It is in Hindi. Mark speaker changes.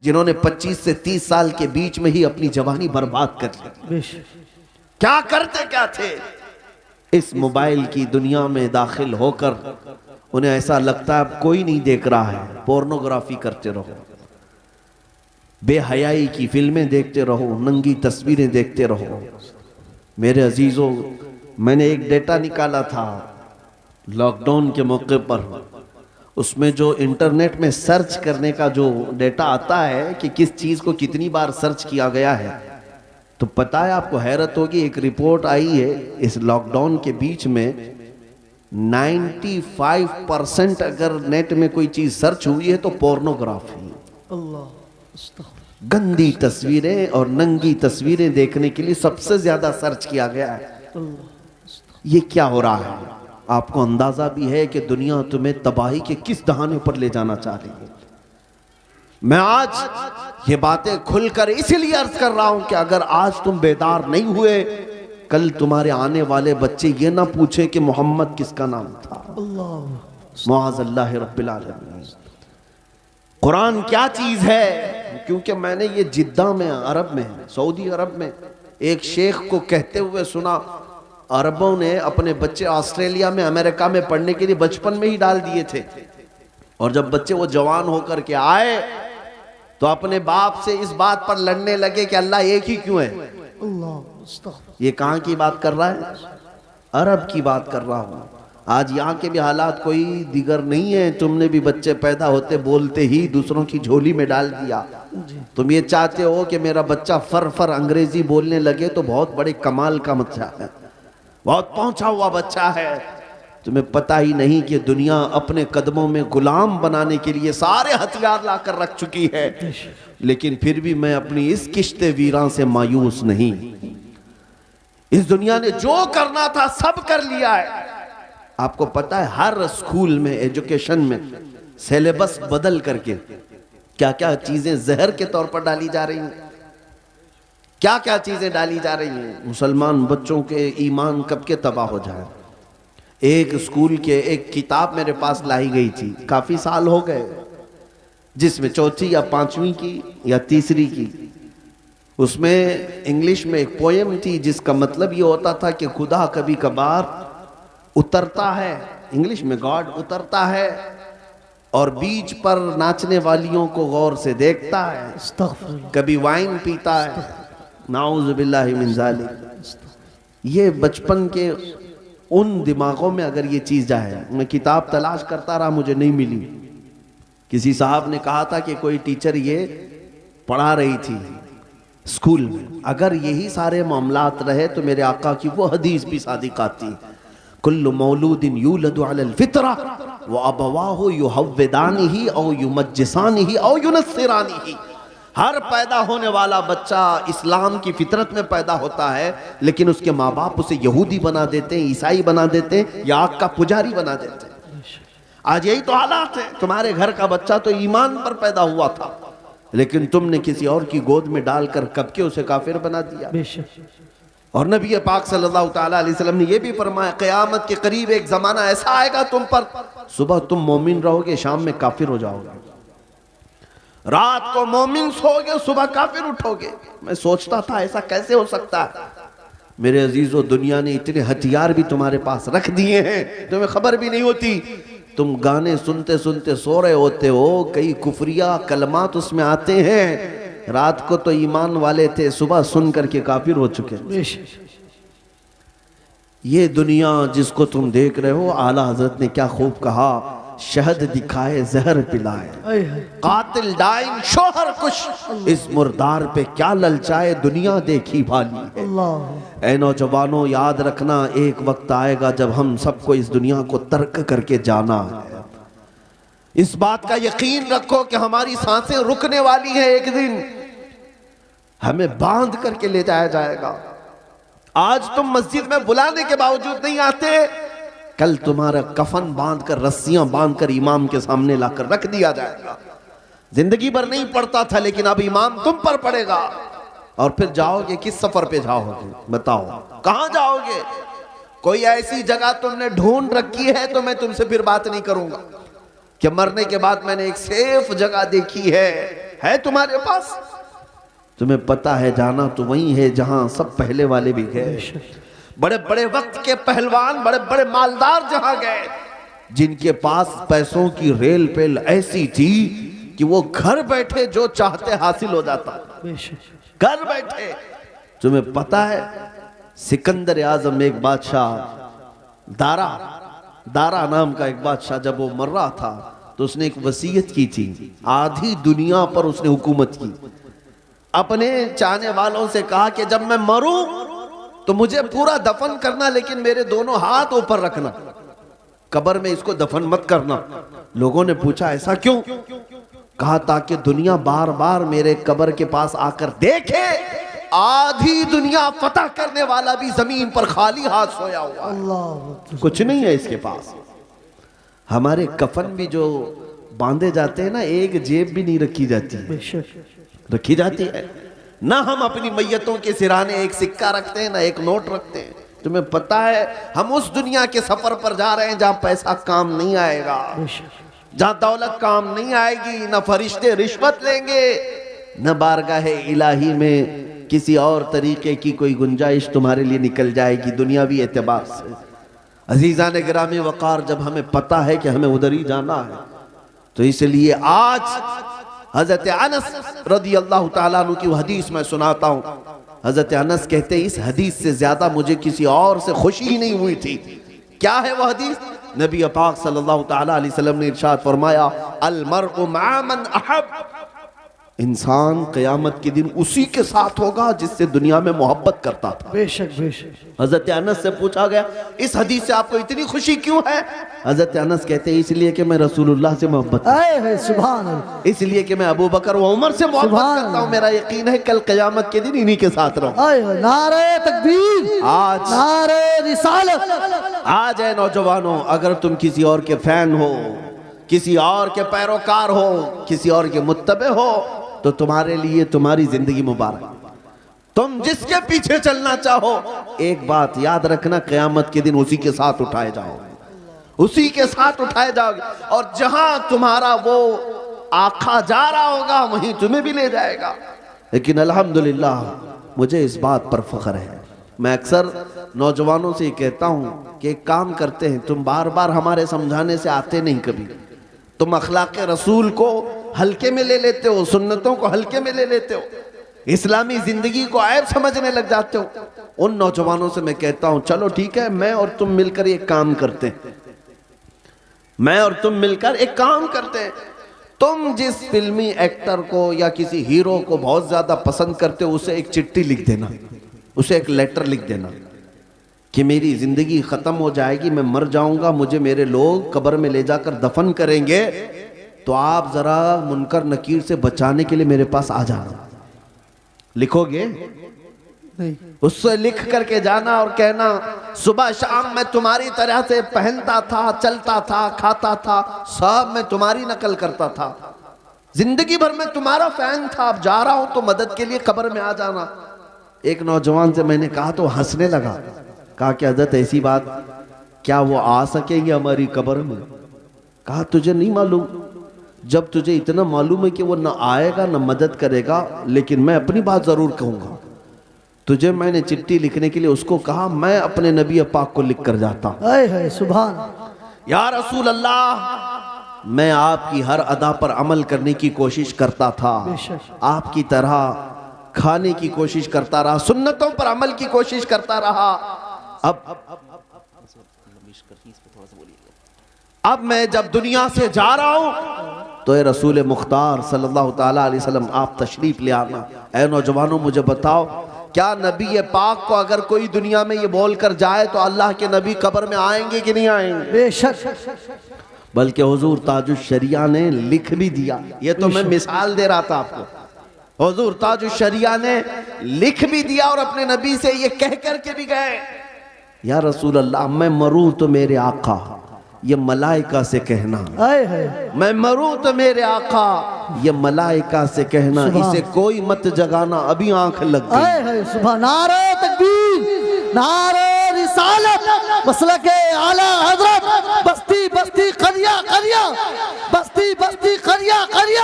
Speaker 1: जिन्होंने 25 से 30 साल के बीच में ही अपनी जवानी बर्बाद कर ली। क्या करते क्या थे? इस मोबाइल की दुनिया में दाखिल होकर उन्हें ऐसा लगता है अब कोई नहीं देख रहा है, पोर्नोग्राफी करते रहो, बेहयाई की फिल्में देखते रहो, नंगी तस्वीरें देखते रहो। मेरे अजीजों, मैंने एक डेटा निकाला था लॉकडाउन के मौके पर, उसमें जो इंटरनेट में सर्च करने का जो डेटा आता है कि किस चीज को कितनी बार सर्च किया गया है, तो पता है आपको, हैरत होगी, एक रिपोर्ट आई है इस लॉकडाउन के बीच में 95% अगर नेट में कोई चीज सर्च हुई है तो पोर्नोग्राफी, गंदी तस्वीरें और नंगी तस्वीरें देखने के लिए सबसे ज्यादा सर्च किया गया है। ये क्या हो रहा है? आपको अंदाजा भी है कि दुनिया तुम्हें तबाही के किस दहाने पर ले जाना चाह रही है। मैं आज ये बातें खुलकर इसीलिए अर्ज कर रहा हूं कि अगर आज तुम बेदार नहीं हुए, कल तुम्हारे आने वाले बच्चे ये ना पूछे कि मोहम्मद किसका नाम था। मुआज़ल्लाह रब्बिल आलमीन। कुरान क्या चीज है? क्योंकि मैंने ये जिद्दा में, अरब में, सऊदी अरब में एक शेख को कहते हुए सुना, अरबों ने अपने बच्चे ऑस्ट्रेलिया में, अमेरिका में पढ़ने के लिए बचपन में ही डाल दिए थे, और जब बच्चे वो जवान होकर के आए तो अपने बाप से इस बात पर लड़ने लगे कि अल्लाह एक ही क्यों है। ये कहां की बात कर रहा है? अरब की बात कर रहा हूं। आज यहाँ के भी हालात कोई दिगर नहीं है। तुमने भी बच्चे पैदा होते बोलते ही दूसरों की झोली में डाल दिया। तुम ये चाहते हो कि मेरा बच्चा फर फर अंग्रेजी बोलने लगे तो बहुत बड़े कमाल का बच्चा है, बहुत पहुंचा हुआ बच्चा है। तुम्हें पता ही नहीं कि दुनिया अपने कदमों में गुलाम बनाने के लिए सारे हथियार लाकर रख चुकी है, लेकिन फिर भी मैं अपनी इस किश्ते वीरान से मायूस नहीं। इस दुनिया ने जो करना था सब कर लिया है। आपको पता है हर स्कूल में, एजुकेशन में सिलेबस बदल करके क्या क्या चीजें जहर के तौर पर डाली जा रही हैं, क्या क्या चीजें डाली जा रही हैं। मुसलमान बच्चों के ईमान कब के तबाह हो जाए। एक स्कूल के एक किताब मेरे पास लाई गई थी, काफी साल हो गए, जिसमें चौथी या पांचवी की या तीसरी की, उसमें इंग्लिश में एक पोएम थी जिसका मतलब ये होता था कि खुदा कभी कभार उतरता है, इंग्लिश में गॉड उतरता है और बीच पर नाचने वालियों को गौर से देखता है, कभी वाइन पीता है, नाउज़ बिल्लाहि मिन ज़ालिक। ये बचपन के उन दिमागों में अगर ये चीज जाए। मैं किताब तलाश करता रहा, मुझे नहीं मिली। किसी साहब ने कहा था कि कोई टीचर ये पढ़ा रही थी स्कूल में। अगर यही सारे मामलात रहे तो मेरे आका की वो हदीस भी सादिक आती, कुल्लु मौलूदिन यूलदु अलल फितरा व अबवाहु युहव्विदानिही औ युमज्जिसानिही औ युनस्सिरानिही। हर पैदा होने वाला बच्चा इस्लाम की फितरत में पैदा होता है, लेकिन उसके माँ बाप उसे यहूदी बना देते हैं, ईसाई बना देते हैं, या आग का पुजारी बना देते हैं। आज यही तो हालात है। तुम्हारे घर का बच्चा तो ईमान पर पैदा हुआ था, लेकिन तुमने किसी और की गोद में डालकर कब के उसे काफिर बना दिया। और नबी पाक सल्लल्लाहु ताला अलैहि वसल्लम ने यह भी फरमाया, क़यामत के करीब एक जमाना ऐसा आएगा तुम पर, सुबह तुम मोमिन रहोगे, शाम में काफिर हो जाओगे। रात को मोमिन सोओगे, सुबह काफिर उठोगे। मैं सोचता था ऐसा कैसे हो सकता है। मेरे अजीजों, दुनिया ने इतने हथियार भी तुम्हारे पास रख दिए हैं, तुम्हें खबर भी नहीं होती। तुम गाने सुनते सुनते सो रहे होते हो, कई कुफरिया कलमात उसमें आते हैं। रात को तो ईमान वाले थे, सुबह सुन करके काफिर हो चुके। ये दुनिया जिसको तुम देख रहे हो, आला हजरत ने क्या खूब कहा, शहद दिखाए जहर पिलाए, कातिल डाइन शोहर कुश, इस मुर्दार पे क्या ललचाए, दुनिया देखी भाली है। ऐ नौजवानों, याद रखना एक वक्त आएगा जब हम सबको इस दुनिया को तर्क करके जाना है। इस बात का यकीन रखो कि हमारी सांसें रुकने वाली हैं। एक दिन हमें बांध करके ले जाया जाएगा। आज तुम मस्जिद में बुलाने के बावजूद नहीं आते, कल तुम्हारा कफन बांधकर, रस्सियां बांधकर इमाम के सामने लाकर रख दिया जाएगा। जिंदगी भर नहीं पड़ता था, लेकिन अब इमाम तुम पर पड़ेगा। और फिर जाओगे, किस सफर पे जाओगे बताओ, कहां जाओगे? कोई ऐसी जगह तुमने ढूंढ रखी है तो मैं तुमसे फिर बात नहीं करूंगा कि मरने के बाद मैंने एक सेफ जगह देखी है। है तुम्हारे पास? तुम्हें पता है जाना तो वही है जहां सब पहले वाले भी गए। बड़े बड़े वक्त के पहलवान, बड़े बड़े मालदार जहां गए, जिनके पास पैसों की रेल पेल ऐसी थी कि वो घर बैठे जो चाहते हासिल हो जाता, घर बैठे। तुम्हें पता है सिकंदर आजम एक बादशाह, दारा नाम का एक बादशाह, जब वो मर रहा था तो उसने एक वसीयत की थी, आधी दुनिया पर उसने हुकूमत की। अपने चाहने वालों से कहा कि जब मैं मरूं तो मुझे पूरा दफन करना, लेकिन मेरे दोनों हाथ ऊपर रखना, कब्र में इसको दफन मत करना। लोगों ने पूछा ऐसा क्यों? कहा ताकि दुनिया बार बार मेरे कब्र के पास आकर देखे आधी दुनिया फतह करने वाला भी जमीन पर खाली हाथ सोया हुआ है, कुछ नहीं है इसके पास। हमारे कफन भी जो बांधे जाते हैं ना, एक जेब भी नहीं रखी जाती, रखी जाती है ना। हम अपनी मैयतों के सिराने एक सिक्का रखते हैं ना एक नोट रखते हैं। तुम्हें पता है हम उस दुनिया के सफर पर जा रहे हैं जहां पैसा काम नहीं आएगा, जहां दौलत काम नहीं आएगी, न फरिश्ते रिश्वत लेंगे, न बारगाह इलाही में किसी और तरीके की कोई गुंजाइश तुम्हारे लिए निकल जाएगी दुनियावी एतबार से। अजीजान गिरामी वकार, जब हमें पता है कि हमें उधर ही जाना है, तो इसलिए आज हजरत अनस रदी अल्लाह ताला अन्हु की हदीस मैं सुनाता हूँ। हजरत अनस कहते इस हदीस से ज्यादा मुझे किसी और से खुशी ही नहीं हुई थी। क्या है वह हदीस? नबी पाक सल्लल्लाहु ताला अलैहि वसल्लम ने इरशाद फरमाया, अल मर्उ मा मन अहब, इंसान क़यामत के दिन उसी के साथ होगा जिससे दुनिया में मोहब्बत करता था।
Speaker 2: बेशक बेशक।
Speaker 1: हजरत अनस से पूछा गया इस हदीस से आपको इतनी खुशी क्यों है? हजरत अनस कहते हैं इसलिए कि मैं रसूलुल्लाह से मोहब्बत,
Speaker 2: सुभान अल्लाह,
Speaker 1: इसलिए कि मैं अबू बकर व उमर से मोहब्बत करता हूँ। मेरा यकीन है कल क़यामत के दिन इन्हीं के साथ रहूं।
Speaker 2: नारे तकबीर,
Speaker 1: आज
Speaker 2: नारे रिसालत।
Speaker 1: आज है नौजवानों, अगर तुम किसी और के फैन हो, किसी और के पैरोकार हो, किसी और के मुत्तबे हो, तो तुम्हारे लिए तुम्हारी जिंदगी मुबारक। तुम जिसके पीछे चलना चाहो, एक बात याद रखना, क़यामत के दिन उसी के साथ उठाए जाओगे, उसी के साथ उठाए जाओगे। और जहां तुम्हारा वो आका जा रहा होगा वहीं तुम्हें भी ले जाएगा। लेकिन अल्हम्दुलिल्लाह मुझे इस बात पर फख्र है। मैं अक्सर नौजवानों से कहता हूं कि एक काम करते हैं, तुम बार बार हमारे समझाने से आते नहीं, कभी तुम अखलाक रसूल को हल्के में ले लेते हो, सुन्नतों को हल्के में ले लेते हो, इस्लामी जिंदगी को ऐब समझने लग जाते हो। उन नौजवानों से मैं कहता हूं चलो ठीक है, मैं और तुम मिलकर एक काम करते हैं, मैं और तुम मिलकर एक काम करते हैं। तुम जिस फिल्मी एक्टर को या किसी हीरो को बहुत ज्यादा पसंद करते हो, उसे एक चिट्ठी लिख देना, उसे एक लेटर लिख देना कि मेरी जिंदगी खत्म हो जाएगी, मैं मर जाऊंगा, मुझे मेरे लोग कब्र में ले जाकर दफन करेंगे, तो आप जरा मुनकर नकीर से बचाने के लिए मेरे पास आ जाना। लिखोगे?
Speaker 2: नहीं।
Speaker 1: उससे लिख करके जाना और कहना सुबह शाम मैं तुम्हारी तरह से पहनता था, चलता था, खाता था, सब मैं तुम्हारी नकल करता था, जिंदगी भर मैं तुम्हारा फैन था, अब जा रहा हूं तो मदद के लिए कब्र में आ जाना। एक नौजवान से मैंने कहा तो हंसने लगा, कहा कि हज़रत ऐसी बात, क्या वो आ सकेंगे हमारी कब्र में? कहा तुझे नहीं मालूम, जब तुझे इतना मालूम है कि वो ना आएगा ना मदद करेगा, लेकिन मैं अपनी बात जरूर कहूंगा। तुझे मैंने चिट्ठी लिखने के लिए उसको कहा, मैं अपने नबी पाक को लिख कर जाता हूं,
Speaker 2: सुभान,
Speaker 1: या रसूल अल्लाह, मैं आपकी हर अदा पर अमल करने की कोशिश करता था, आपकी तरह खाने की कोशिश करता रहा, सुन्नतों पर अमल की कोशिश करता रहा। अब मैं जब दुनिया से जा रहा हूं तो ए रसूल मुख्तार सल्लल्लाहु ताला अलैहि वसल्लम आप तशरीफ ले आना। ऐ नौजवानों मुझे बताओ, क्या नबी पाक को अगर कोई दुनिया में ये बोल कर जाए तो अल्लाह के नबी कब्र में आएंगे कि नहीं आएंगे?
Speaker 2: बेशक।
Speaker 1: बल्कि हुजूर ताजुश शरिया ने लिख भी दिया, ये तो मैं मिसाल दे रहा था आपको। हुजूर ताजुश शरिया ने लिख भी दिया और अपने नबी से ये कह करके भी गए, या रसूल अल्लाह, मैं मरूं तो मेरे आका, ये मलाइका से कहना, मैं मरूं तो मेरे आका, ये मलाइका से कहना, इसे कोई मत जगाना, अभी आंख लग गई।
Speaker 2: सुभान, नारे तकबीर, नारे रिसालत, मसलके आला हजरत, बस्ती बस्ती करिया करिया, बस्ती बस्ती करिया करिया।